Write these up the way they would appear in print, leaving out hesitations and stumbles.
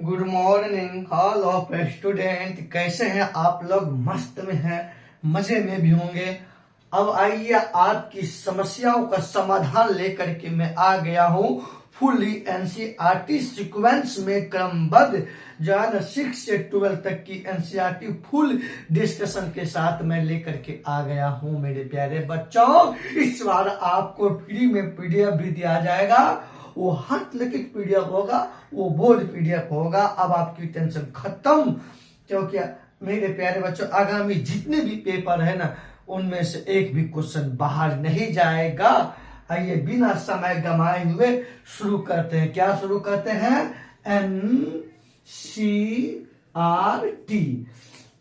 Good morning all of student. कैसे हैं आप लोग? मस्त में हैं, मजे में भी होंगे। अब आइए आपकी समस्याओं का समाधान लेकर के मैं आ गया हूँ फुली एनसीईआरटी सीक्वेंस में क्रमबद्ध जो है ना 6 से 12 तक की एनसीईआरटी फुल डिस्कशन के साथ मैं लेकर के आ गया हूँ मेरे प्यारे बच्चों। इस बार आपको फ्री में पीडीएफ भी दिया जाएगा। वो हट लिखित पीडीएफ होगा, वो बोर्ड पीडीएफ होगा। अब आपकी टेंशन खत्म, क्योंकि मेरे प्यारे बच्चों आगामी जितने भी पेपर है ना उनमें से एक भी क्वेश्चन बाहर नहीं जाएगा। आइए बिना समय गंवाए हुए शुरू करते हैं। क्या शुरू करते हैं? एनसीईआरटी,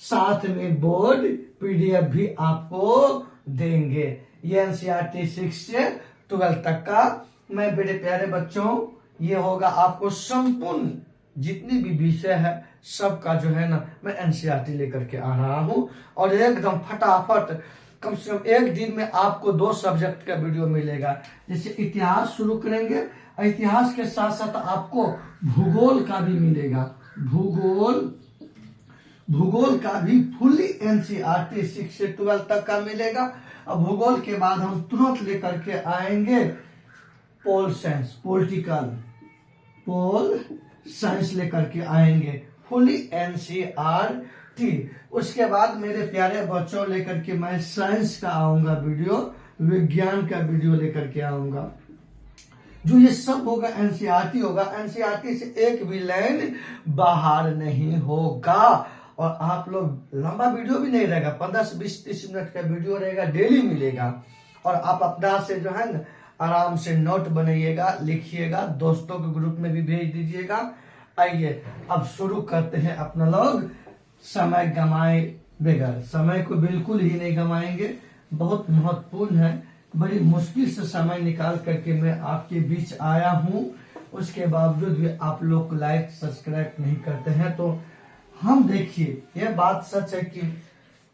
साथ में बोर्ड पीडीएफ भी आपको देंगे। ये एनसीईआरटी 6 से 12 तक का मैं मेरे प्यारे बच्चों ये होगा आपको संपूर्ण जितनी भी विषय है सबका जो है ना मैं एनसीईआरटी लेकर के आ रहा हूं और एकदम फटाफट कम से कम एक दिन में आपको 2 सब्जेक्ट का वीडियो मिलेगा। जैसे इतिहास शुरू करेंगे, इतिहास के साथ साथ आपको भूगोल का भी मिलेगा। भूगोल का भी फुली एनसीईआरटी 6 से 12 तक का मिलेगा। अब भूगोल के बाद हम तुरंत लेकर के आएंगे पोल साइंस, पोल साइंस लेकर के आएंगे फुली एनसीईआरटी। उसके बाद मेरे प्यारे बच्चों लेकर के मैं साइंस का आऊंगा वीडियो, विज्ञान का वीडियो लेकर के आऊंगा। जो ये सब होगा एनसीईआरटी होगा। एनसीईआरटी से एक भी लाइन बाहर नहीं होगा। और आप लोग लंबा वीडियो भी नहीं रहेगा, 15 से 20-30 मिनट का वीडियो रहेगा, डेली मिलेगा। और आप अपना से जो है ना आराम से नोट बनाइएगा, लिखिएगा, दोस्तों के ग्रुप में भी भेज दीजिएगा। आइए अब शुरू करते हैं अपना लोग समय गंवाए बगैर। समय को बिल्कुल ही नहीं गंवाएंगे, बहुत महत्वपूर्ण है। बड़ी मुश्किल से समय निकाल करके मैं आपके बीच आया हूं, उसके बावजूद भी आप लोग लाइक सब्सक्राइब नहीं करते हैं। तो हम देखिए, यह बात सच है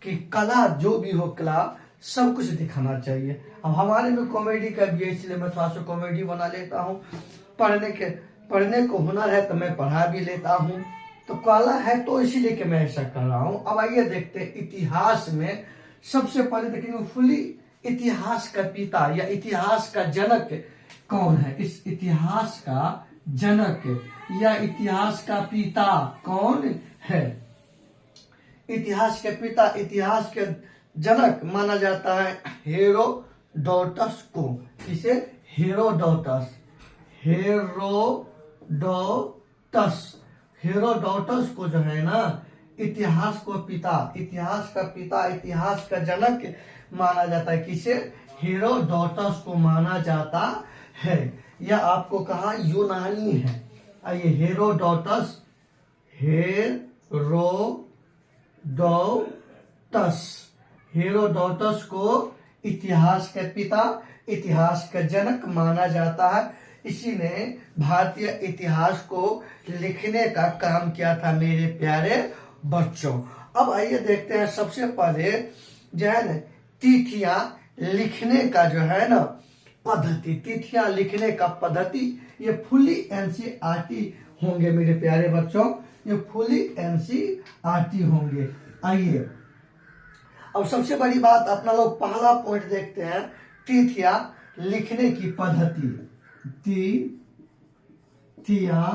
कि कला जो भी हो, कला सब कुछ दिखाना चाहिए। अब हमारे में कॉमेडी का भी है, इसलिए मैं थोड़ा सा कॉमेडी बना लेता हूँ। पढ़ने को हुनर है तो मैं पढ़ा भी लेता हूँ, तो कला है तो इसीलिए कि मैं ऐसा कर रहा हूँ। अब आइए देखते हैं इतिहास में। सबसे पहले देखेंगे फुली इतिहास का पिता या इतिहास का जनक कौन है। इस इतिहास का जनक या इतिहास का पिता कौन है? इतिहास के पिता, इतिहास के जनक माना जाता है हेरोडोटस को। इसे हेरोडोटस को जो है ना इतिहास को पिता, इतिहास का पिता, इतिहास का जनक माना जाता है। किसे? हेरोडोटस को माना जाता है। यह आपको कहा यूनानी है। आइए हेरोडोटस हेरोडोटस को इतिहास के पिता, इतिहास का जनक माना जाता है। इसी ने भारतीय इतिहास को लिखने का काम किया था मेरे प्यारे बच्चों। अब आइए देखते हैं सबसे पहले जो है ना तिथियां लिखने का जो है ना पद्धति, तिथियां लिखने का पद्धति, ये फुली एनसीईआरटी होंगे मेरे प्यारे बच्चों, ये फुली एनसीईआरटी होंगे। आइए अब सबसे बड़ी बात अपना लोग पहला पॉइंट देखते हैं, तिथियां लिखने की पद्धति। तिथियां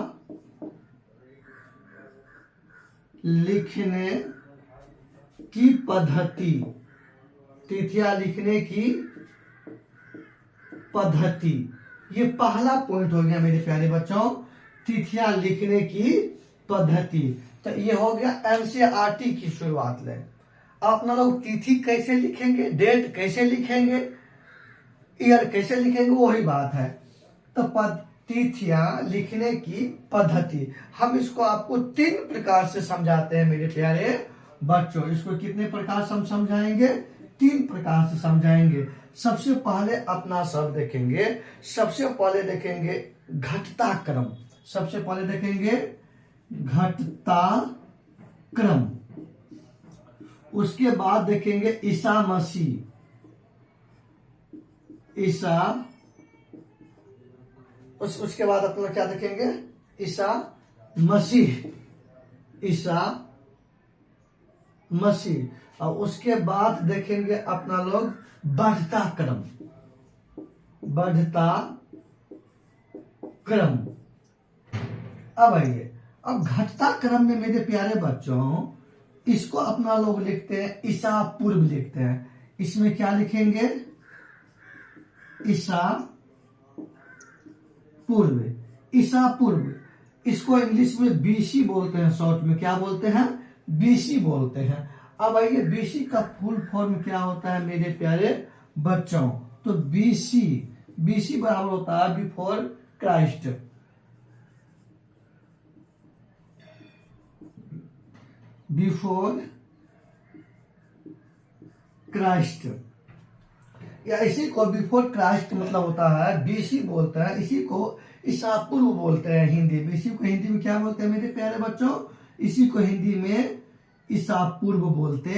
लिखने की पद्धति, तिथियां लिखने की पद्धति, ये पहला पॉइंट हो गया मेरे प्यारे बच्चों, तिथियां लिखने की पद्धति। तो ये हो गया एनसीईआरटी की शुरुआत ले। अपना लोग तिथि कैसे लिखेंगे, डेट कैसे लिखेंगे, ईयर कैसे लिखेंगे, वही बात है। तो तिथियां लिखने की पद्धति हम इसको आपको 3 प्रकार से समझाते हैं मेरे प्यारे बच्चों। इसको कितने प्रकार से हम समझाएंगे? 3 प्रकार से समझाएंगे। सबसे पहले अपना सब देखेंगे, सबसे पहले देखेंगे घटता क्रम। सबसे पहले देखेंगे घटता क्रम, उसके बाद देखेंगे ईसा मसीह, उसके बाद अपना क्या देखेंगे? ईसा मसीह, ईसा मसीह। और उसके बाद देखेंगे अपना लोग बढ़ता क्रम, बढ़ता क्रम। अब आइए, अब घटता क्रम में मेरे प्यारे बच्चों इसको अपना लोग लिखते हैं ईसा पूर्व लिखते हैं। इसमें क्या लिखेंगे? ईसा पूर्व, ईसा पूर्व। इसको इंग्लिश में बीसी बोलते हैं, शॉर्ट में क्या बोलते हैं? बीसी बोलते हैं। अब आइए, बीसी का फुल फॉर्म क्या होता है मेरे प्यारे बच्चों? तो बीसी, बीसी बराबर होता है बिफोर क्राइस्ट, बिफोर क्राइस्ट, या इसी को बिफोर क्राइस्ट मतलब होता है बीसी बोलते हैं। इसी को ईसा पूर्व बोलते हैं हिंदी में। इसी को हिंदी में क्या बोलते हैं मेरे प्यारे बच्चों? इसी को हिंदी में ईसा पूर्व बोलते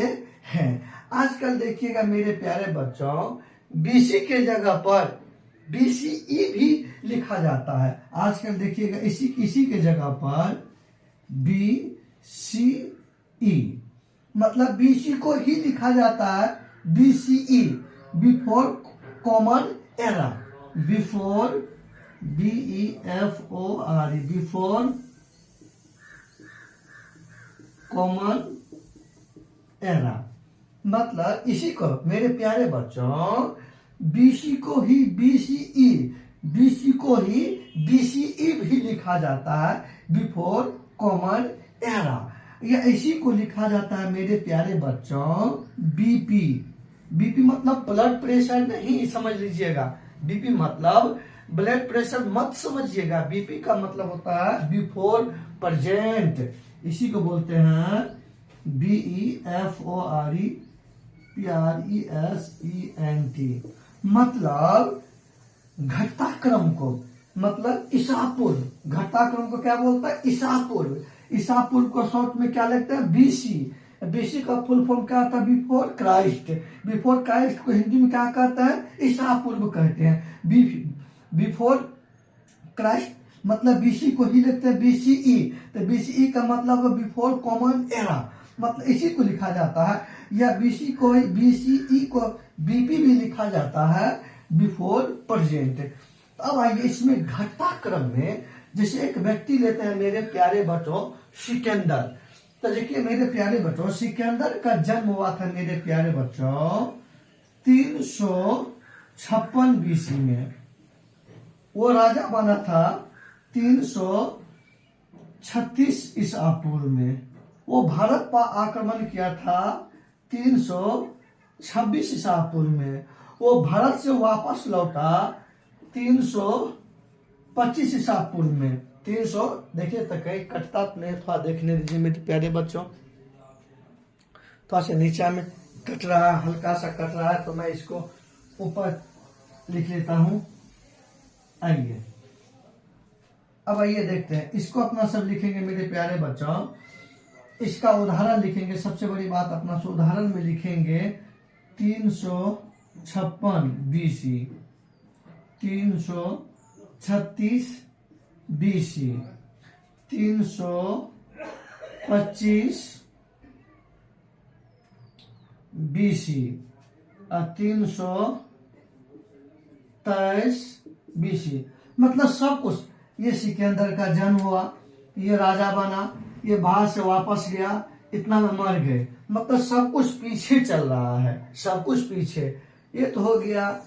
हैं। आजकल देखिएगा मेरे प्यारे बच्चों, बीसी के जगह पर बीसीई भी लिखा जाता है। आजकल देखिएगा इसी के जगह पर बीसीई, मतलब बीसी को ही लिखा जाता है BCE, before common era, before BEFORE, before common era. मतलब इसी को मेरे प्यारे बच्चों बीसी को ही बीसीई, बीसी को ही बीसीई भी लिखा जाता है बिफोर कॉमन एरा। या इसी को लिखा जाता है मेरे प्यारे बच्चों बीपी। बीपी मतलब ब्लड प्रेशर नहीं समझ लीजिएगा, बीपी मतलब ब्लड प्रेशर मत समझिएगा। बीपी का मतलब होता है बिफोर प्रेजेंट, इसी को बोलते हैं BEFORE PRESENT। मतलब घटता क्रम को, मतलब ईसा पूर्व। घटता क्रम को क्या बोलता है? ईसा पूर्व। ईसा पूर्व को शॉर्ट में क्या लिखते हैं? बीसी। बीसी का फुल फॉर्म क्या होता है? Before Christ. बिफोर क्राइस्ट को हिंदी में क्या कहते हैं? ईसा पूर्व कहते हैं। बिफोर क्राइस्ट मतलब बीसी को ही लिखते हैं बीसीई। तो बीसीई का मतलब बिफोर कॉमन एरा, मतलब इसी को लिखा जाता है। या बीसी को बीसीई को बीपी भी लिखा जाता है बिफोर प्रेजेंट। अब आइए इसमें घटता क्रम में, जैसे एक व्यक्ति लेते हैं मेरे प्यारे बच्चों सिकंदर। तो देखिए मेरे प्यारे बच्चों, सिकंदर का जन्म हुआ था मेरे प्यारे बच्चों 356 बीसी में। वो राजा बना था 336 ईसा पूर्व में। वो भारत पर आक्रमण किया था 326 ईसा पूर्व में। वो भारत से वापस लौटा 325 ईसा पूर्व में। 300 देखिए तक कहीं कटता नहीं, थोड़ा देखने दीजिए मेरे प्यारे बच्चों। थोड़ा सा नीचा में कट रहा है, हल्का सा कट रहा है, तो मैं इसको ऊपर लिख लेता हूं। आइए, अब आइए देखते हैं इसको अपना सब लिखेंगे मेरे प्यारे बच्चों। इसका उदाहरण लिखेंगे। सबसे बड़ी बात अपना उदाहरण में लिखेंगे 356 बीसी, 336 बीसी, 325 बीसी और 323 बीसी। मतलब सब कुछ, ये सिकंदर का जन्म हुआ, ये राजा बना, ये बाहर से वापस गया, इतना में मर गए, मतलब सब कुछ पीछे चल रहा है, सब कुछ पीछे। ये तो हो गया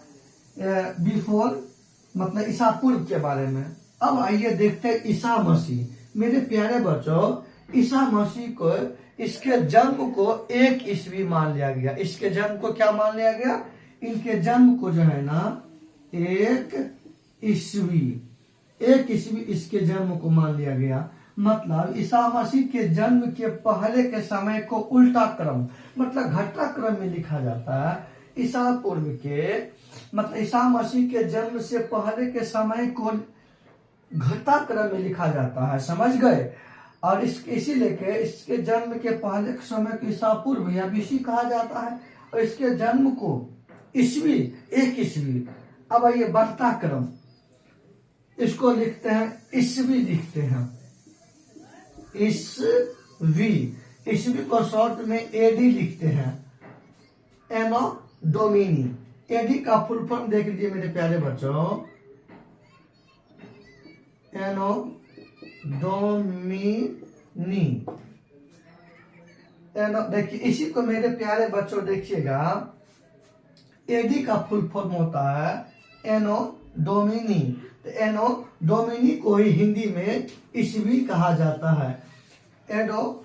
बिफोर, मतलब ईसा पूर्व के बारे में। अब आइए देखते हैं ईसा मसीह। मेरे प्यारे बच्चों, ईसा मसीह को, इसके जन्म को 1 ईस्वी मान लिया गया। इसके जन्म को क्या मान लिया गया? इनके जन्म को जो है ना 1 ईस्वी इसके जन्म को मान लिया गया। मतलब ईसा मसीह के जन्म के पहले के समय को उल्टा क्रम, मतलब घटता क्रम में लिखा जाता है। ईसा पूर्व के, मतलब ईसा मसीह के जन्म से पहले के समय को घटता क्रम में लिखा जाता है, समझ गए? और इसी लेके इसके जन्म के पहले के समय को ईसा पूर्व या बीसी कहा जाता है, और इसके जन्म को ईस्वी 1 ईस्वी। अब आइए बढ़ता क्रम, इसको लिखते हैं ईस्वी, लिखते हैं ईस्वी। ईस्वी को शॉर्ट में एडी लिखते हैं, एनो डोमिनी। एडी का फुल फॉर्म देख लीजिए मेरे प्यारे बच्चों, एनो डोमिनी। एनो देखिए, इसी को मेरे प्यारे बच्चों देखिएगा, एडी का फुल फॉर्म होता है एनो डोमिनी। तो एनो डोमिनी को ही हिंदी में ईस्वी कहा जाता है। एनो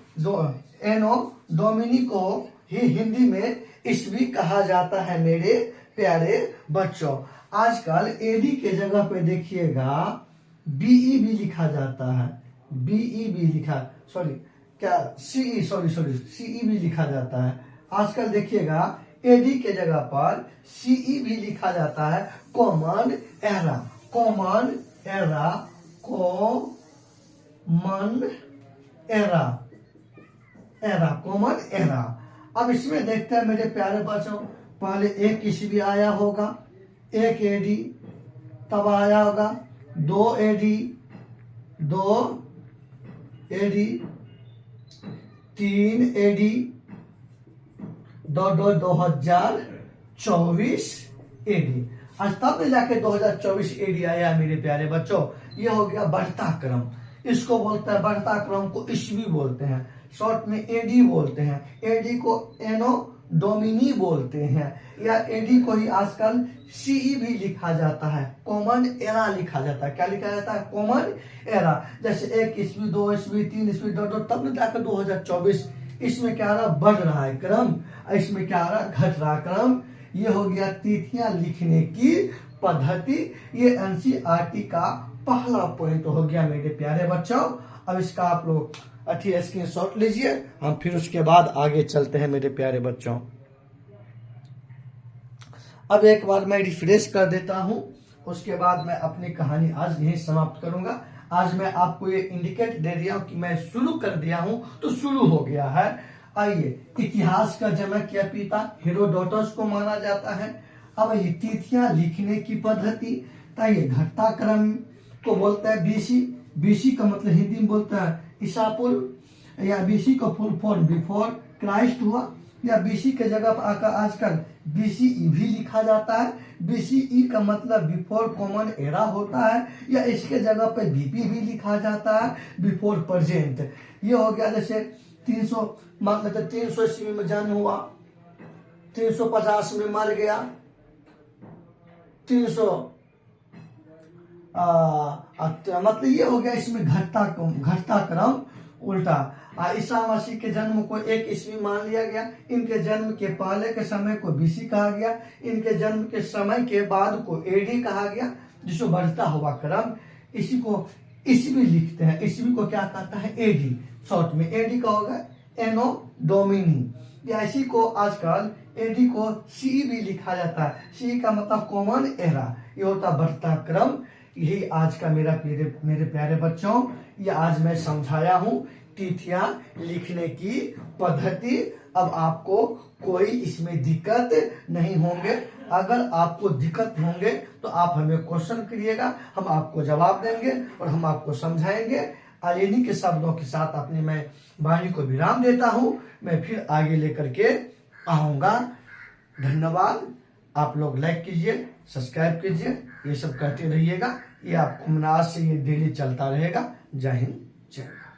डोमिनी को ही हिंदी में ईस्वी कहा जाता है मेरे प्यारे बच्चों। आजकल एडी के जगह पे देखिएगा बीई भी लिखा जाता है, बीई भी लिखा, सॉरी क्या सीई, सीई भी लिखा जाता है। आजकल देखिएगा एडी के जगह पर सीई भी लिखा जाता है, common era, common era, common era, era, common era. अब इसमें देखते हैं मेरे प्यारे बच्चों, पहले एक ईस्वी आया होगा, एक एडी, तब आया होगा 2 एडी, 2 एडी, 3 एडी, 2024 एडी। आज तब जाके 2024 एडी आया मेरे प्यारे बच्चों। ये हो गया बढ़ता क्रम, इसको बोलते हैं बढ़ता क्रम को ईस्वी बोलते हैं, शॉर्ट में एडी बोलते हैं। एडी को एनो डोमिनी बोलते हैं, या एडी को ही आजकल सीई भी लिखा जाता है, कॉमन एरा लिखा जाता है। क्या लिखा जाता है? Common era. जैसे 1 ईस्वी, 2 ईस्वी, 3 ईस्वी, तब न जाकर 2024। इसमें क्या रहा? बढ़ रहा है क्रम, इसमें क्या रहा? घट रहा क्रम। ये हो गया तिथियां लिखने की पद्धति। ये एनसीईआरटी का पहला पॉइंट हो गया मेरे प्यारे बच्चों। अब इसका आप लोग स्क्रीनशॉट लीजिए, हम फिर उसके बाद आगे चलते हैं मेरे प्यारे बच्चों। अब एक बार मैं रिफ्रेश कर देता हूं, उसके बाद मैं अपनी कहानी आज यही समाप्त करूंगा। आज मैं आपको ये इंडिकेट दे दिया हूं कि मैं शुरू कर दिया हूं तो शुरू हो गया है। आइए, इतिहास का जनक या पिता हेरोडोटस को माना जाता है। अब ये तिथियां लिखने की पद्धति, ये घटता क्रम को बोलता है बीसी। बीसी का मतलब हिंदी में बोलता है ईसा पूर्व, या बीसी का फुल फॉर्म बिफोर क्राइस्ट हुआ, या बीसी के जगह पर आकर आजकल बीसीई भी लिखा जाता है। बीसीई का मतलब बिफोर कॉमन एरा होता है, या इसके जगह पर बीपी भी लिखा जाता है, बिफोर प्रेजेंट। ये हो गया जैसे 300, मतलब 300 ईस्वी में जन्म हुआ, 350 में मर गया, 300 मतलब ये हो गया इसमें घटता क्रम उल्टा। ईसा मसीह के जन्म को 1 ईस्वी मान लिया गया, इनके जन्म के पहले के समय को बीसी कहा गया, इनके जन्म के समय के बाद को एडी कहा गया, जिसको बढ़ता हुआ क्रम। इसी को ईस्वी लिखते हैं। ईस्वी को क्या कहता है? एडी, शॉर्ट में एडी का होगा एनो डोमिनी, या इसी को आजकल एडी को सी भी लिखा जाता है। सी का मतलब कॉमन एरा, ये होता बढ़ता क्रम। यही आज का मेरे प्यारे बच्चों, ये आज मैं समझाया हूँ तिथियां लिखने की पद्धति। अब आपको कोई इसमें दिक्कत नहीं होंगे। अगर आपको दिक्कत होंगे तो आप हमें क्वेश्चन करिएगा, हम आपको जवाब देंगे और हम आपको समझाएंगे। इन्हीं के शब्दों के साथ अपनी मैं वाणी को विराम देता हूँ। मैं फिर आगे लेकर के आऊंगा। धन्यवाद। आप लोग लाइक कीजिए, सब्सक्राइब कीजिए, ये सब करते रहिएगा। ये आपको आज से ये डेली चलता रहेगा। जय हिंद, जय भारत।